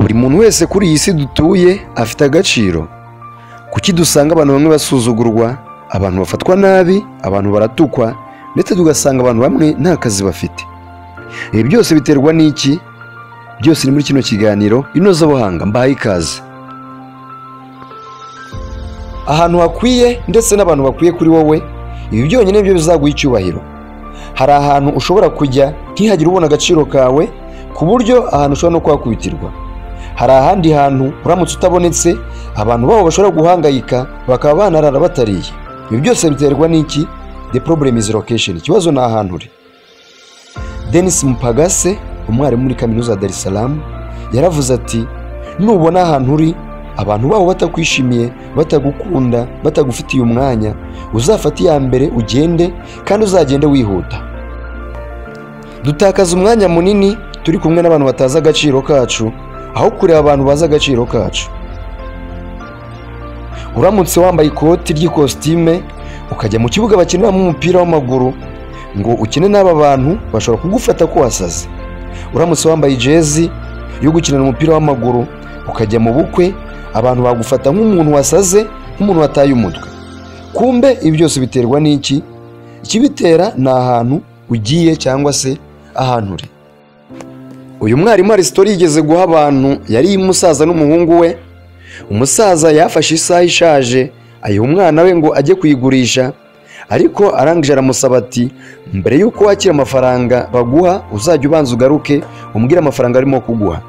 buri muntu wese kuri iyi si dutuye afite agaciro. Kuki dusanga abantu bamwe basuzugurwa, abantu bafatwa nabi, abantu baratukwa, ndetse tugasanga abantu bamwe nta kazi bafite? Ibi byose biterwa n'iki? Byose ni muri kino kiganiro Inozabuhanga, mbahaye ikaze. Ahantu hakwiye ndetse n'abantu bakwiye kuri wowe, ibi byonyine nibyo bizaguha icyubahiro. Hari ahantu ushobora kujya ntihagire ubona agaciro kawe, ku buryo ahantu ushobora no kuhakubitirwa. Hari ahandi hantu uramutse utabonetse abantu babo bashobora guhangayika, bakaba banarara batariye. Ibi byose biterwa n'iki? The problem is location. Ikibazo ni ahantu uri. Denis Mpagase, umwarimu muri kaminuza ya Dar es Salaam, yaravuze ati nubona ahantu uri abantu babo batakwishimiye, batagukunda, batagufitiye umwanya, uzafata iya mbere ugende, kandi uzagende wihuta. Dutakaza umwanya munini turi kumwe n'abantu batazi agaciro kacu, aho kureba abantu bazi agaciro kacu. Uramutse wambaye ikoti ry'ikositime ukajya mu kibuga bakiniramo umupira w'amaguru ngo ukine n'aba bantu, bashobora kugufata ko wasaze. Uramutse wambaye jezi yo gukinira umupira w'amaguru ukajya mu bukwe, abantu bagufata nk'umuntu wasaze, nk'umuntu wataye umutwe. Kumbe ibi byose biterwa n'iki? Ikibitera ni ahantu ugiye cyangwa se ahantu uri. Uyu mwarimu Aristotle yigeze guha abantu, yari umusaza n'umuhungu we. Umusaza yafashe isaha ishaje ayiha umwana we ngo ajye kuyigurisha, ariko arangije aramusaba ati mbere y'uko wakira amafaranga baguha uzajya ubanza ugaruke umbwire amafaranga arimo kuguha.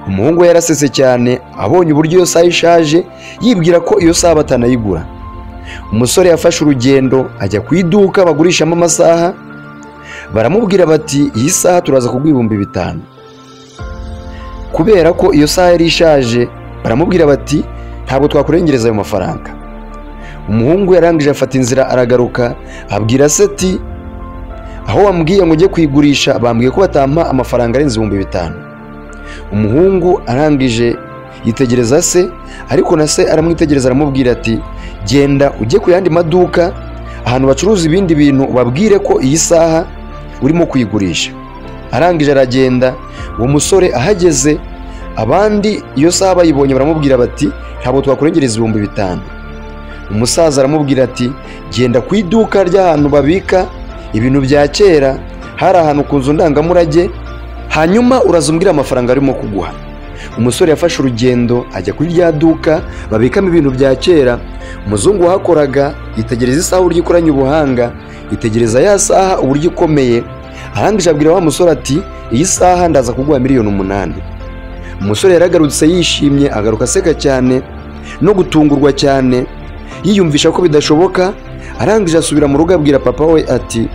Umuhungu we yarasetse cyane abonye uburyo iyo saha ishaje, yibwira ko iyo saha batanayigura. Umusore yafashe urugendo ajya ku iduka bagurishamo amasaha, baramubwira bati iyi saha turaza kuguha 5,000. Kubera ko iyo saha yari ishaje, baramubwira bati ntabwo twakurengereza ayo mafaranga. Umuhungu yarangije afata inzira aragaruka, abwira se ati aho wambwiye ngo ujye kuyigurisha bambwiye ko batampa amafaranga arenze 5,000. Umuhungu arangije yitegereza se, ariko na se aramwitegereza aramubwira ati genda ujye ku yandi maduka ahantu bacuruza ibindi bintu, babwire ko iyi saha urimo kuyigurisha. Arangije aragenda. Uwo musore ahageze, abandi iyo saha bayibonye baramubwira bati ntabwo twakurengereza 5,000. Umusaza aramubwira ati genda ku iduka ry'ahantu babika ibintu bya kera, hari ahantu ku nzu ndangamurage, hanyuma urazumbwira amafaranga arimo kuguha. Umusore yafashe urugendo ajya kuri rya duka babikamo ibintu bya kera. Umuzungu wahakoraga yitegereza isaha uburyo ikoranye ubuhanga, yitegereza ya saha uburyo ikomeye. Arangije abwira wa musore ati iyi saha ndaza kuguha 8,000,000. Umusore yaragarutse yishimye, agaruka aseka cyane no gutungurwa cyane, yiyumvisha ko bidashoboka. Arangije asubira mu rugo abwira papa we ati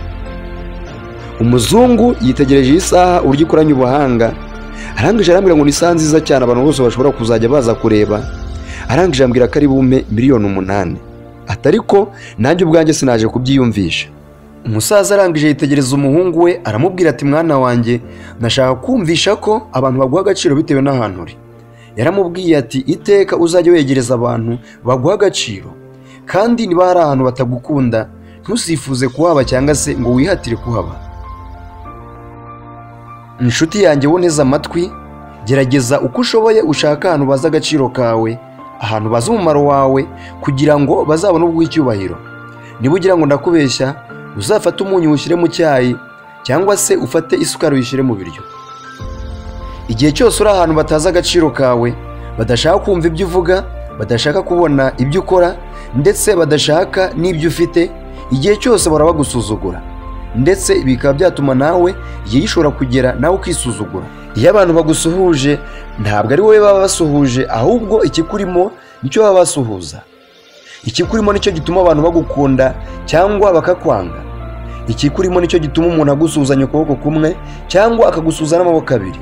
umuzungu yitegereje iyi saha uburyo ikoranye ubuhanga. Arangije arambwira ngo ni isaha nziza cyane abantu bose bashobora kuzajya baza kureba. Arangije ambwira ko ari bumpe 8,000,000. Atariko nanjye ubwanjye sinaje kubyiyumvisha. Umusaza arangije yitegereza umuhungu we aramubwira ati mwana wanjye, nashaka kumvisha ko abantu baguha agaciro bitewe n'ahantu uri. Yaramubwiye ati iteka uzajya wegereza abantu baguha agaciro, kandi niba hari ahantu batagukunda ntusifuze kuhaba cyangwa se ngo wihatire kuhaba. Inshuti yanjye woneza amatwi, gerageza uko ushoboye ushaka ahantu bazi agaciro kawe, ahantu bazi umumaro wawe, kugira ngo bazabone ubwo icyubahiro. Niba ugira ngo ndakubeshya, uzafate umunyu ushyire mu cyayi, cyangwa se ufate isukari uyishyire mu biryo. Igihe cyose uri ahantu batazi agaciro kawe, badashaka kumva ibyo uvuga, badashaka kubona ibyo ukora, ndetse badashaka n'ibyo ufite, igihe cyose barabagusuzugura, ndetse bikaba byatuma nawe igihe gishobora kugera nawe ukisuzugura. Iyo abantu bagusuhuje ntabwo ari wowe baba basuhuje, ahubwo ikikurimo nicyo baba basuhuza. Ikikurimo nicyo gituma abantu bagukunda cyangwa bakakwanga. Ikikurimo nicyo gituma umuntu agusuhuzanya ukuboko kumwe cyangwa akagusuhuza n'amaboko abiri.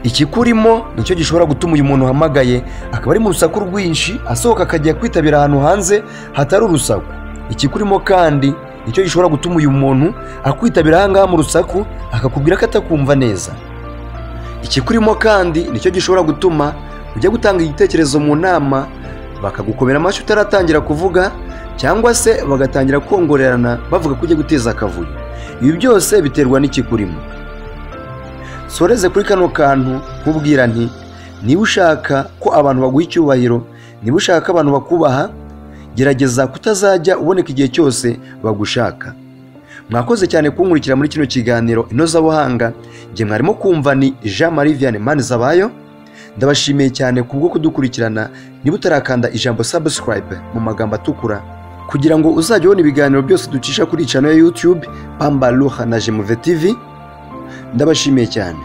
Ikikurimo nicyo gishobora gutuma uyu muntu uhamagaye akaba ari mu rusaku rwinshi, asohoka akajya kwitabira ahantu hanze hatari urusaku. Ikikurimo kandi nicyo gishobora gutuma uyu muntu akwitabira aha ngaha mu rusaku akakubwira ko atakumva neza. Ikikurimo kandi nicyo gishobora gutuma ujya gutanga igitekerezo mu nama bakagukomera amashyi utaratangira kuvuga, cyangwa se bagatangira kongorerana bavuga ko ujya guteza akavuyo. Ibi byose biterwa n'ikikurimo. soreze kuri kano kantu nkubwira nti niba ushaka ko abantu baguha icyubahiro, niba ushaka ko abantu bakubaha, gerageza kutazajya uboneka igihe cyose bagushaka. Mwakoze cyane kunkurikira muri kino kiganiro Inozabuhanga. Njye mwarimo kumva ni Jean Marie Vianney Manizabayo. Ndabashimiye cyane kubwo kudukurikirana. Niba utarakanda ijambo subscribe mu magambo atukura kugira ngo uzajye ubona ibiganiro byose ducisha kuri channel ya YouTube Pamba Luha na Jemuve TV. Ndabashimiye cyane.